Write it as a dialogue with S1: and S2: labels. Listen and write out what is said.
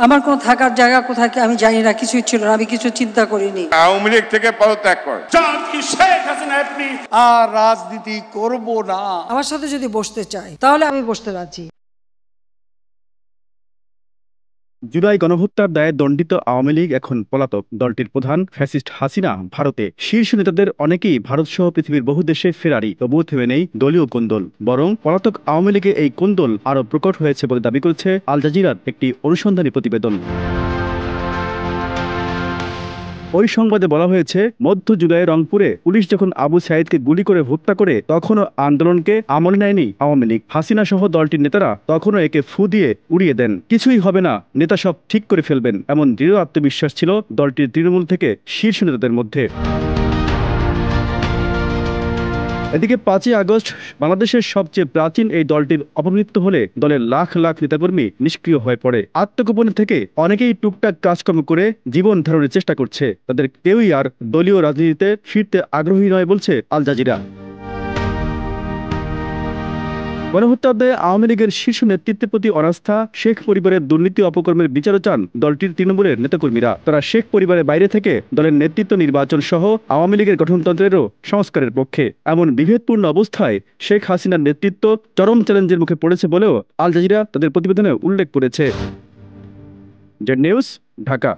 S1: আমার কোনো থাকার জায়গা কোথায় কি আমি জানি না, কিছুই ছিল না, আমি কিছু চিন্তা করিনি।
S2: আওয়ামী লীগ থেকে পদত্যাগ কর।
S3: শেখ হাসিনা আপনি আর রাজনীতি করব না।
S1: আমার সাথে যদি বসতে চায় তাহলে আমি বসতে রাজি।
S4: জুলাই গণহত্যার দায়ে দণ্ডিত আওয়ামী লীগ এখন পলাতক। দলটির প্রধান ফ্যাসিস্ট হাসিনা ভারতে। শীর্ষ নেতাদের অনেকেই ভারতসহ পৃথিবীর বহু দেশে ফেরারি। তবুও থেমে নেই দলীয় কোন্দল, বরং পলাতক আওয়ামী লীগে এই কোন্দল আরও প্রকট হয়েছে বলে দাবি করেছে আল জাজিরার একটি অনুসন্ধানী প্রতিবেদন। ওই সংবাদে বলা হয়েছে, মধ্য জুলাইয়ে রংপুরে পুলিশ যখন আবু সাইদকে গুলি করে হত্যা করে তখনও আন্দোলনকে আমলে নেয়নি আওয়ামী লীগ। হাসিনা সহ দলটির নেতারা তখনও একে ফু দিয়ে উড়িয়ে দেন। কিছুই হবে না, নেতা সব ঠিক করে ফেলবেন, এমন দৃঢ় আত্মবিশ্বাস ছিল দলটির তৃণমূল থেকে শীর্ষ নেতাদের মধ্যে। এদিকে 5ই আগস্ট বাংলাদেশের সবচেয়ে প্রাচীন এই দলটির অপমৃত্যু হলে দলের লাখ লাখ নেতাকর্মী নিষ্ক্রিয় হয়ে পড়ে। আত্মগোপনে থেকে অনেকেই টুকটাক কাজকর্ম করে জীবন ধারণের চেষ্টা করছে। তাদের কেউই আর দলীয় রাজনীতিতে ফিরতে আগ্রহী নয় বলছে আল জাজিরা। গণহত্যার দায়ে আওয়ামী লীগের শীর্ষ নেতৃত্বের প্রতি অনাস্থা, শেখ পরিবারের দুর্নীতি অপকর্মের বিচারও চান দলটির তৃণমূলের নেতাকর্মীরা। তারা শেখ পরিবারের বাইরে থেকে দলের নেতৃত্ব নির্বাচন সহ আওয়ামী লীগের গঠনতন্ত্রেরও সংস্কারের পক্ষে। এমন বিভেদপূর্ণ অবস্থায় শেখ হাসিনার নেতৃত্ব চরম চ্যালেঞ্জের মুখে পড়েছে বলেও আল জাজিরা তাদের প্রতিবেদনে উল্লেখ করেছে। Z news, Dhaka.